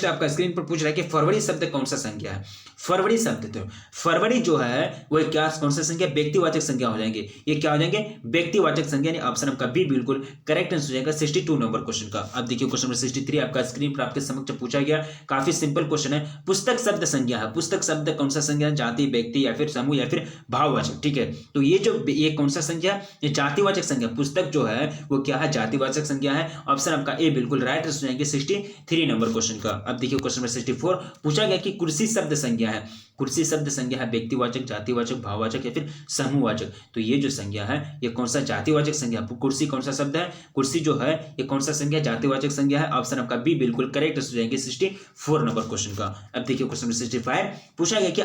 आपका स्क्रीन पर पूछ रहा है कि फरवरी शब्द कौन सा संज्ञा है। फरवरी शब्द, तो फरवरी जो है वो क्या, कौन सा संज्ञा, व्यक्तिवाचक संज्ञा हो जाएंगे। ये क्या हो जाएंगे, व्यक्तिवाचक संज्ञा, यानी ऑप्शन आपका बी बिल्कुल करेक्ट आंसर हो जाएगा 62 नंबर क्वेश्चन का। अब देखिए क्वेश्चन नंबर 63 आपका स्क्रीन पर आपके समक्ष पूछा गया, काफी सिंपल क्वेश्चन है। पुस्तक शब्द संज्ञा है। पुस्तक शब्द कौन सा संज्ञा है, जाति, व्यक्ति या फिर समूह या फिर भाववाचक, ठीक है। तो ये कौन सा संज्ञा है, ये जातिवाचक संज्ञा। पुस्तक जो है वो क्या है, जातिवाचक संज्ञा है। ऑप्शन आपका ए बिल्कुल राइट आंसर हो जाएंगे 63 नंबर क्वेश्चन का। अब देखिए क्वेश्चन नंबर 64 पूछा गया कि कुर्सी शब्द संज्ञा है। कुर्सी शब्द संज्ञा है व्यक्तिवाचक, जातिवाचक, भाववाचक या फिर समूहवाचक। तो ये जो संज्ञा है ये कौन सा जातिवाचक संज्ञा, कुर्सी कौन सा शब्द है, कुर्सी जो है ये कौन सा संज्ञा, जातिवाचक संज्ञा है। ऑप्शन आपका बी बिल्कुल करेक्ट हो जाएंगे 64 नंबर क्वेश्चन का। अब देखिए क्वेश्चन नंबर 65 पूछा गया कि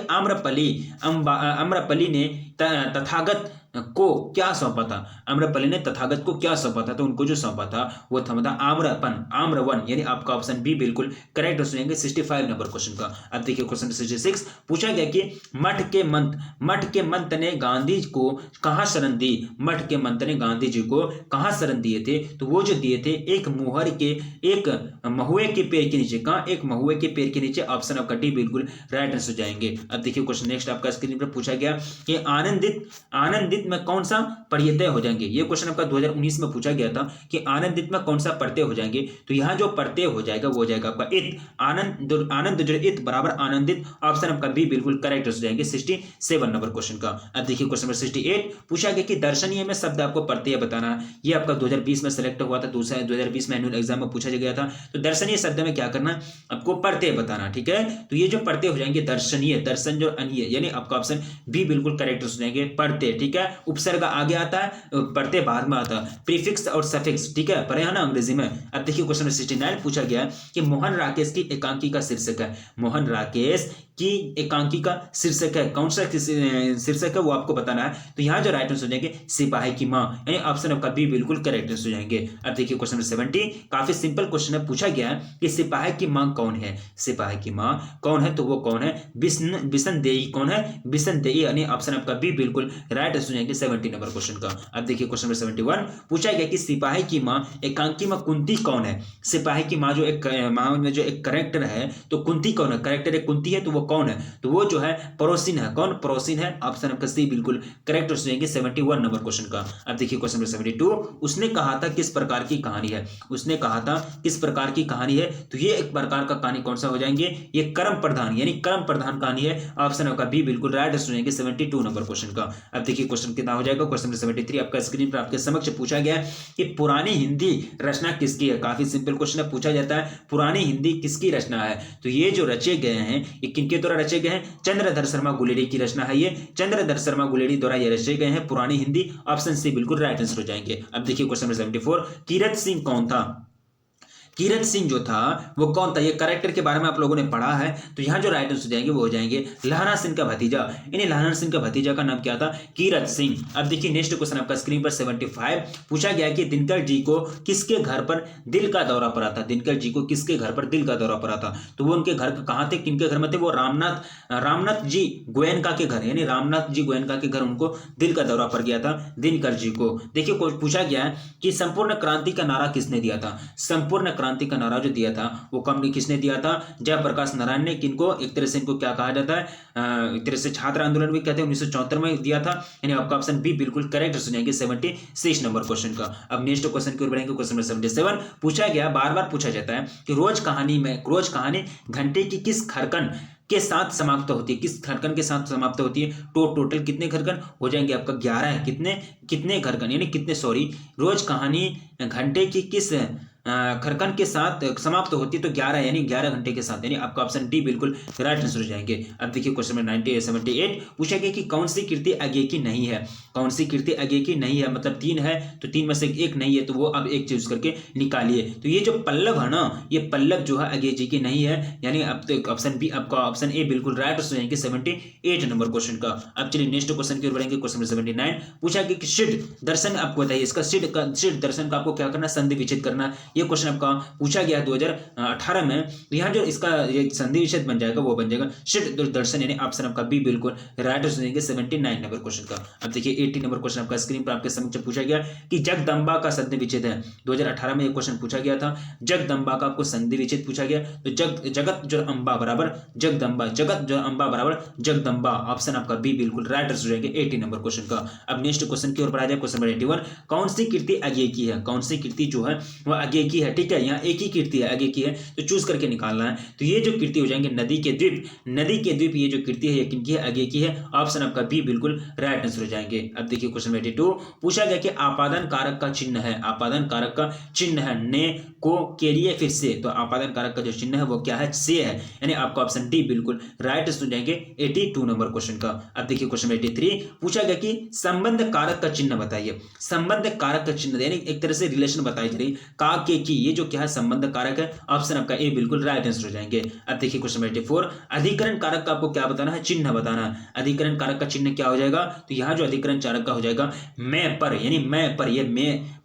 आम्रपली ने तथागत को क्या सौंपा था। आम्रपली ने तथागत को क्या सौंपा था, तो उनको जो सौंपा था वो था आम्रवन, यानी आपका ऑप्शन बी बिल्कुल करेक्ट हो जाएंगे 65 नंबर क्वेश्चन का। अब देखिए क्वेश्चन 66 पूछा गया कि मठ के मंत ने गांधी को कहां शरण दी। मठ के मंत ने गांधी जी को कहां शरण दिए थे, तो वो जो दिए थे एक महुए के पेड़ के नीचे। कहां, एक महुए के पेड़ के नीचे। ऑप्शन आपका डी बिल्कुल राइट आंसर हो जाएंगे। अब देखिए क्वेश्चन नेक्स्ट आपका स्क्रीन पर पूछा गया कि आनंदित में कौन सा प्रत्यय हो जाएंगे। ये क्वेश्चन आपका 2019 में पूछा गया था कि आनंदित में कौन सा प्रत्यय हो जाएंगे। तो यहां जो प्रत्यय हो जाएगा वो हो जाएगा आपका इत। आनंद जो इत बराबर आनंदित। ऑप्शन आपका बी बिल्कुल करेक्ट हो जाएंगे 67 नंबर क्वेश्चन का। अब देखिए क्वेश्चन नंबर 68 पूछा गया कि दर्शनीय में शब्द आपको प्रत्यय बताना है। ये आपका 2020 में सिलेक्ट हुआ था, दूसरा 2020 में एनुअल एग्जाम में पूछा गया था। तो दर्शनीय शब्द में क्या करना है, आपको प्रत्यय बताना, ठीक है। तो ये जो प्रत्यय हो जाएंगे दर्शनीय, दर्शन जो अनीय, यानी आपका ऑप्शन बी बिल्कुल करेक्ट हो जाएंगे प्रत्यय, ठीक है। उपसर्ग आगे आता है, प्रत्यय बाद में आता है, प्रीफिक्स और सफिक्स, ठीक है, पढ़े हैं ना अंग्रेजी में। अब देखिए क्वेश्चन नंबर 69 पूछा गया कि मोहन राकेश की एकांकी का शीर्षक है। मोहन राकेश की एकांकी का शीर्षक है, कौन सा शीर्षक है वो आपको बताना है। तो यहाँ जो राइट आंसर हो जाएंगे सिपाही की मां, यानी ऑप्शन आपका बी बिल्कुल करेक्ट आंसर हो जाएंगे। अब देखिए क्वेश्चन नंबर 70 काफी सिंपल क्वेश्चन है। पूछा गया कि सिपाही की मां कौन है। सिपाही की मां कौन है, तो वो कौन है, बिसनदेई। कौन है, बिसनदेई, यानी ऑप्शन आपका बी बिल्कुल राइट आंसर हो जाएंगे 70 नंबर क्वेश्चन का। अब देखिए क्वेश्चन नंबर 71 पूछा गया कि सिपाही की मां एकांकी में कुंती कौन है। सिपाही की मां जो एक करेक्टर है, तो कुंती कौन है, करेक्टर एक कुंती है, तो वो कौन है, तो वो जो है पड़ोसिन है। कौन, पड़ोसिन है। ऑप्शन आपका सी बिल्कुल करेक्ट हो जाएंगे 71 नंबर क्वेश्चन का। अब देखिए क्वेश्चन नंबर 72 उसने कहा था किस प्रकार की कहानी है। उसने कहा था किस प्रकार की कहानी है, तो ये एक प्रकार का कहानी कौन सा हो जाएंगे, ये कर्म प्रधान, यानी कर्म प्रधान कहानी है। ऑप्शन आपका बी बिल्कुल राइट हो जाएंगे 72 नंबर क्वेश्चन का। अब देखिए क्वेश्चन कितना हो जाएगा, क्वेश्चन नंबर 73 आपका स्क्रीन पर आपके समक्ष पूछा गया कि पुरानी हिंदी रचना किसकी है। काफी सिंपल क्वेश्चन है, पूछा जाता है पुरानी हिंदी किसकी रचना है। तो ये जो रचे गए हैं ये किनके द्वारा रचे गए हैं, चंद्रधर शर्मा गुलेरी की रचना है। ये चंद्रधर शर्मा गुलेरी द्वारा ये रचे गए हैं पुरानी हिंदी। ऑप्शन सी बिल्कुल राइट आंसर हो जाएंगे। अब देखिए क्वेश्चन नंबर 74 कीरत सिंह कौन था। कीरत सिंह जो था वो कौन था, ये कैरेक्टर के बारे में आप लोगों ने पढ़ा है। तो यहाँ जो राइट आंसर हो जाएंगे वो हो जाएंगे लहरा सिंह का भतीजा, यानी लहरा सिंह का भतीजा का नाम क्या था, कीरत सिंह। अब देखिए नेक्स्ट क्वेश्चन आपका स्क्रीन पर 75 पूछा गया कि दिनकर जी को किसके घर पर दिल का दौरा पड़ा था। दिनकर जी को किसके घर पर दिल का दौरा पड़ा था, तो वो उनके घर कहाँ थे, किनके घर में थे, वो रामनाथ जी गोयनका के घर, यानी रामनाथ जी गोयनका के घर उनको दिल का दौरा पड़ गया था दिनकर जी को। देखिए पूछा गया है कि संपूर्ण क्रांति का नारा किसने दिया था। संपूर्ण क्रांति का नारा जो दिया था वो किसने दिया था? जयप्रकाश नारायण ने। किनको? एक तरह से इनको क्या कहा जाता है, एक तरह से छात्र आंदोलन भी कहते हैं, 1974 में दिया था। यानी आपका ऑप्शन बी बिल्कुल करेक्ट हो जाएंगे 76 नंबर क्वेश्चन का। अब नेक्स्ट क्वेश्चन की ओर बढ़ेंगे। क्वेश्चन नंबर 77 पूछा गया, बार बार पूछा जाता है कि रोज कहानी घंटे की किस खरकन के साथ समाप्त होती है? किस खरकन के साथ समाप्त होती है? टोटल कितने खरकन हो जाएंगे आपका? 11 है। कितने खरकन यानी कितने, सॉरी, रोज कहानी घंटे की किस खरकन के साथ समाप्त होती है? तो 11 यानी 11 घंटे के साथ, यानी आपका ऑप्शन डी बिल्कुल राइट आंसर हो जाएंगे। अब देखिए क्वेश्चन नंबर 78 पूछा गया कि कौन सी कृति आगे की नहीं है? कौन सी कृति आगे की नहीं है? मतलब 3 है तो 3 में से एक नहीं है, तो वो अब एक चूज करके निकालिए। तो ये जो पल्लव है ना, ये पल्लव जो है आगे जी की नहीं है, यानी अब तो ऑप्शन बी, आपका ऑप्शन ए बिल्कुल राइट हो जाएंगे 78 नंबर क्वेश्चन का। अब चलिए नेक्स्ट क्वेश्चन की ओर बढ़ेंगे। क्वेश्चन नंबर 79 पूछा गया कि सिद्ध दर्शन, आपको बताइए इसका सिद्ध दर्शन का आपको क्या करना? संधि विच्छेद करना। ये क्वेश्चन आपका पूछा गया 2018 में। यहाँ जो इसका संधि विच्छेद बन जाएगा वो बन जाएगा सिद्ध दर्शन, यानी ऑप्शन आपका बी बिल्कुल राइट हो जाएंगे 79 नंबर क्वेश्चन का। अब देखिए 80 नंबर क्वेश्चन आपका स्क्रीन पर आपके समक्ष पूछा गया कि जगदम्बा का संधि विच्छेद है। 2018 में ये क्वेश्चन पूछा गया था, जगदम्बा का आपको संधि विच्छेद पूछा गया। तो जगत जो अम्बा बराबर जगदम्बा, जगत जो अम्बा बराबर जगदम्बा, ऑप्शन आपका बी बिल्कुल राइट हो जाएंगे 80 नंबर क्वेश्चन का। अब नेक्स्ट क्वेश्चन की ओर बढ़ा जाए। क्वेश्चन नंबर 81 कौन सी कृति आगे की है? कौन सी कृति जो है वो आगे की है? ठीक है, यहाँ एक ही कृति है आगे की है, तो चूज करके निकालना है। तो ये जो कृति हो जाएंगे नदी के द्वीप, ये जो कृति है ये किनकी है? आगे की है। ऑप्शन आपका बी बिल्कुल राइट आंसर हो जाएंगे। अब देखिए क्वेश्चन 82 पूछा गया कि आपादन कारक का चिन्ह है, आपादन कारक का चिन्ह है ने को के लिए फिर से, तो आपादन कारक का जो चिन्ह है वो क्या है? से है, यानी आपका ऑप्शन डी बिल्कुल राइट आंसर हो जाएंगे 82 नंबर क्वेश्चन का। अब देखिए क्वेश्चन 83 पूछा गया कि संबंध कारक का चिन्ह बताइए। संबंध कारक का चिन्ह यानी एक तरह से रिलेशन बताई जा रही का के की, ये जो क्या है? संबंध कारक है। ऑप्शन आपका ए बिल्कुल राइट आंसर हो जाएंगे। अब देखिए क्वेश्चन 84 अधिकरण कारक का आपको क्या बताना है? चिन्ह बताना है। अधिकरण कारक का चिन्ह क्या हो जाएगा? तो यहाँ जो अधिकरण कारक का हो जाएगा मैं पर, यानी मैं पर, ये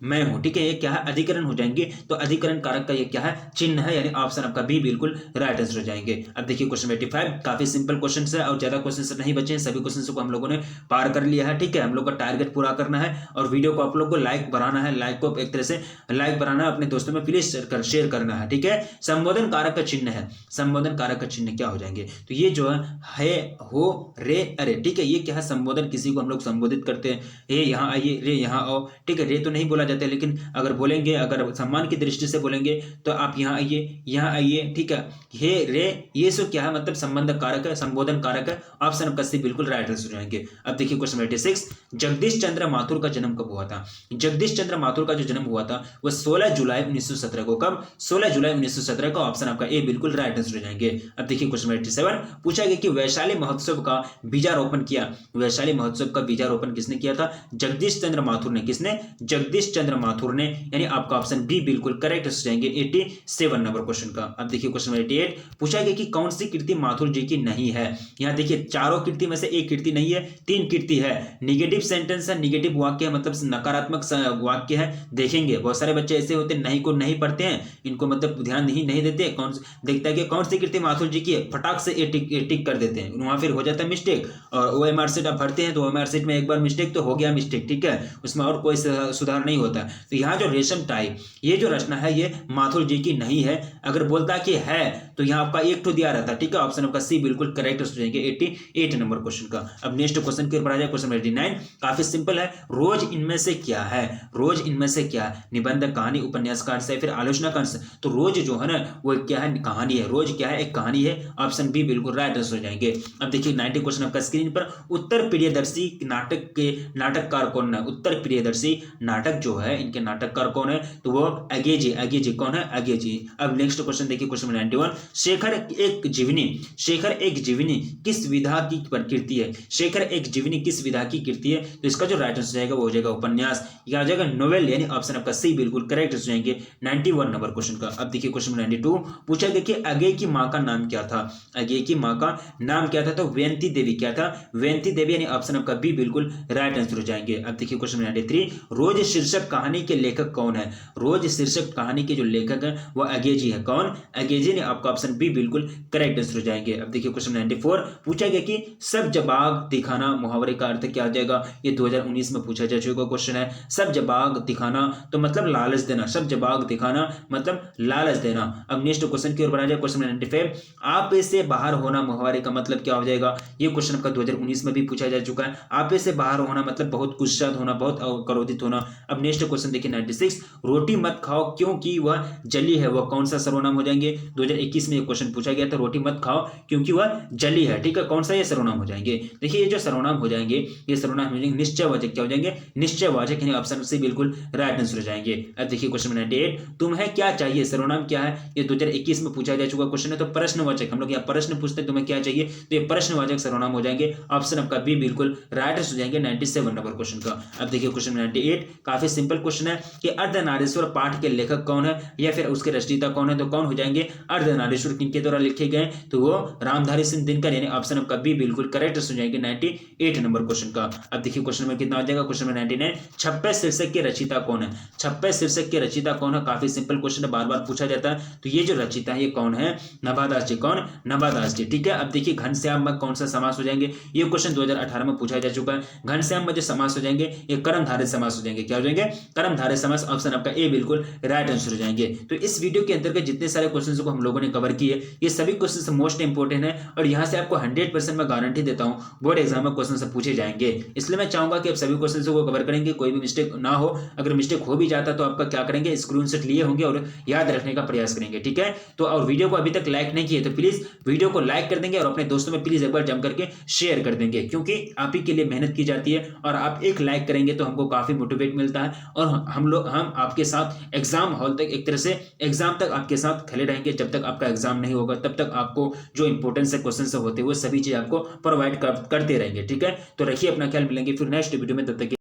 मैं हूं, ठीक है, ये क्या है? अधिकरण हो जाएंगे। तो अधिकरण कारक का ये क्या है? चिन्ह है, यानी ऑप्शन आपका बी बिल्कुल राइट आंसर हो जाएंगे। अब देखिए क्वेश्चन 85 काफी सिंपल क्वेश्चन है और ज्यादा क्वेश्चन नहीं बचे हैं, सभी क्वेश्चन को हम लोगों ने पार कर लिया है। ठीक है, हम लोग का टारगेट पूरा करना है और वीडियो को आप लोग को लाइक बढ़ाना है, लाइक को एक तरह से लाइक बढ़ाना है, अपने दोस्तों में प्लीज शेयर करना है। ठीक है, संबोधन कारक का चिन्ह है, संबोधन कारक का चिन्ह क्या हो जाएंगे? तो ये जो है हो रे अरे, ठीक है, ये क्या है? संबोधन, किसी को हम लोग संबोधित करते हैं, हे यहाँ आइए, रे यहाँ आओ, ठीक है, रे तो नहीं बोला जाता है, लेकिन अगर बोलेंगे, अगर सम्मान की दृष्टि से बोलेंगे तो आप यहाँ आइए, यहाँ आइए, ठीक है, हे रे, ये सब क्या है? मतलब संबंध कारक है, संबोधन कारक है। ऑप्शन आपका सी बिल्कुल राइट आंसर हो जाएंगे। अब देखिए क्वेश्चन 86 जगदीश चंद्र माथुर का जन्म कब हुआ था? जगदीश चंद्र माथुर का जो जन्म हुआ था वो 16 जुलाई 1917 को। कब? 16 जुलाई 1917 का। ऑप्शन आपका ए बिल्कुल राइट आंसर हो जाएंगे। अब देखिए क्वेश्चन 87 पूछा गया कि वैशाली महोत्सव का बीजारोपण किया, वैशाली महोत्सव का बीजारोपण किसने किया था? जगदीश चंद्र माथुर ने। किसने? जगदीश चंद्र माथुर ने, यानी आपका ऑप्शन बी बिल्कुल करेक्ट हो जाएंगे 87 नंबर क्वेश्चन का। अब देखिए क्वेश्चन 88 पूछा गया कि कौन सी कृति माथुर जी की नहीं है? यहाँ देखिए चारों कृति में से एक कृति नहीं है, 3 कृति है। निगेटिव सेंटेंस है, निगेटिव वाक्य है, मतलब नकारात्मक वाक्य है। देखेंगे बहुत सारे बच्चे ऐसे होते नहीं को नहीं पढ़ते हैं, इनको मतलब ध्यान नहीं देते, कौन देखता है कि कौन सी कृति माथुर जी की है, फटाक से टिक कर देते हैं, वहां फिर हो जाता है मिस्टेक। और OMR सीट आप भरते हैं तो OMR सीट में एक बार मिस्टेक तो हो गया मिस्टेक, ठीक है, उसमें और कोई सुधार नहीं होता। तो यहाँ जो रेशम टाई ये जो रचना है ये माथुर जी की नहीं है। अगर बोलता कि है तो यहाँ आपका एक तो दिया रहता, ठीक है, ऑप्शन आपका सी बिल्कुल करेक्ट हो जाएंगे 88 नंबर क्वेश्चन का। अब नेक्स्ट क्वेश्चन की ओर बढ़ा जाए। क्वेश्चन 89 काफी सिंपल है, रोज इनमें से क्या है? रोज इनमें से क्या है? निबंध, कहानी, उपन्यास कांड से फिर आलोचना कांड से। तो रोज जो है ना वो क्या है? कहानी है। रोज क्या है? एक कहानी है। ऑप्शन बी बिल्कुल राइट आंसर हो जाएंगे। अब देखिए 90 क्वेश्चन आपका स्क्रीन पर, उत्तर प्रियदर्शी नाटक के नाटककार कौन है? उत्तर प्रियदर्शी नाटक जो है इनके नाटककार कौन है? तो वो अगेजी, अगेजी कौन है? अगेजी। अब नेक्स्ट क्वेश्चन देखिए क्वेश्चन 91 शेखर एक जीवनी किस विधा की प्रकृति है? शेखर एक जीवनी किस विधा की कृति है? तो इसका जो राइट आंसर जाएगा वो हो जाएगा उपन्यास, या हो जाएगा नोवेल, यानी ऑप्शन आपका सी बिल्कुल करेक्ट हो जाएंगे 91 नंबर क्वेश्चन का। अब देखिए क्वेश्चन 92 पूछा गया कि अगेय की मां का नाम क्या था? अगेय की मां का नाम क्या था? तो वयंती देवी। क्या था? वयंती देवी, यानी ऑप्शन आपका बी बिल्कुल राइट आंसर हो जाएंगे। अब देखिए क्वेश्चन 93 रोज शीर्षक कहानी के लेखक कौन है? रोज शीर्षक कहानी कहानी के जो लेखक हैं वो अंग्रेजी है। कौन? अंग्रेजी ने। आपका ऑप्शन बी बिल्कुल करेक्ट आंसर हो जाएंगे। अब देखिए क्वेश्चन 94 पूछा गया कि सब जवाब दिखाना मुहावरे का अर्थ क्या हो जाएगा। ये 2019 में पूछा जा चुका क्वेश्चन है। सब जवाब दिखाना तो मतलब लालच देना, सब जवाब दिखाना मतलब लालच देना। अब नेक्स्ट क्वेश्चन की ओर बढ़ा जाए। क्वेश्चन 95 आप से बाहर होना मुहावरे का मतलब क्या हो जाएगा। ये क्वेश्चन आपका 2019 में भी पूछा जा चुका है। आप से बाहर होना मतलब बहुत गुस्सा होना, बहुत क्रोधित होना। अब नेक्स्ट क्वेश्चन देखिए 96 रोटी मत खाओ क्योंकि वह जली है, वह कौन सा सर्वनाम हो जाएंगे। 2021 में ये क्वेश्चन पूछा गया था, रोटी मत खाओ क्योंकि वह जली है। ठीक है, कौन सा ये सर्वनाम हो जाएंगे। देखिए ये जो सर्वनाम हो जाएंगे, ये सर्वनाम हो जाएंगे निश्चयवाचक। क्या हो जाएंगे? निश्चयवाचक, यानी ऑप्शन सी बिल्कुल राइट आंसर हो जाएंगे। अब देखिए क्वेश्चन 98 तुम्हें क्या चाहिए, सर्वनाम क्या है। ये 2021 में पूछा जा चुका क्वेश्चन है। तो प्रश्नवाचक, हम लोग यहाँ प्रश्न पूछते हैं तुम्हें क्या चाहिए, तो ये प्रश्नवाचक सर्वनाम हो जाएंगे। ऑप्शन आपका बी बिल्कुल राइट आंसर हो जाएंगे 97 नंबर क्वेश्चन का। अब देखिए क्वेश्चन 98 काफी सिंपल क्वेश्चन है कि अर्धनारीश्वर पाठ के लेखक कौन है या फिर उसके रचयिता कौन है। तो कौन हो जाएंगे? अर्धनारीश्वर किनके द्वारा लिखे गए, तो वो रामधारी सिंह दिनकर, यानी ऑप्शन आपका बी बिल्कुल करेक्ट हो जाएंगे 98 नंबर क्वेश्चन का। अब देखिए क्वेश्चन नंबर कितना हो जाएगा। क्वेश्चन नंबर 99 छप्पे शीर्षक के रचयिता कौन है। छप्पे शीर्षक के रचयिता कौन है, काफी सिंपल क्वेश्चन है, बार बार पूछा जाता है। तो ये जो रचयिता है ये कौन है? नवादास जी। कौन? नवादास जी। ठीक है, अब देखिए घनश्याम में कौन सा समास हो जाएंगे। ये क्वेश्चन 2018 में पूछा जा चुका है। घनश्याम में जो समास हो जाएंगे ये कर्मधारय समास हो जाएंगे। क्या हो जाएंगे? कर्मधारय समास। ऑप्शन आपका ए बिल्कुल राइट आंसर हो जाएंगे। तो इस वीडियो के अंतर्गत जितने सारे क्वेश्चन को हम लोगों ने कवर किए, ये सभी क्वेश्चन मोस्ट इंपोर्टेंट है और यहाँ से आपको 100% मैं गारंटी देता हूँ बोर्ड एग्जाम में क्वेश्चन से पूछे जाएंगे। इसलिए मैं चाहूंगा कि आप सभी क्वेश्चन को कवर करेंगे, कोई भी मिस्टेक ना हो। अगर मिस्टेक हो भी जाता तो आपका क्या करेंगे, स्क्रीनशॉट लिए होंगे और याद रखने का प्रयास करेंगे। ठीक है, तो और वीडियो को अभी तक लाइक नहीं किए तो प्लीज वीडियो को लाइक कर देंगे और अपने दोस्तों में प्लीज एक बार जम करके शेयर कर देंगे, क्योंकि आप ही के लिए मेहनत की जाती है और आप एक लाइक करेंगे तो हमको काफी मोटिवेट मिलता है और हम आपके साथ एग्जाम हॉल तक, एक तरह से एग्जाम तक आपके साथ खड़े रहेंगे। जब तक आपका एग्जाम नहीं होगा तब तक आपको जो इंपॉर्टेंट से क्वेश्चन होते हैं वो सभी चीज आपको प्रोवाइड करते रहेंगे। ठीक है, तो रखिए अपना ख्याल, मिलेंगे फिर नेक्स्ट वीडियो में, तब तक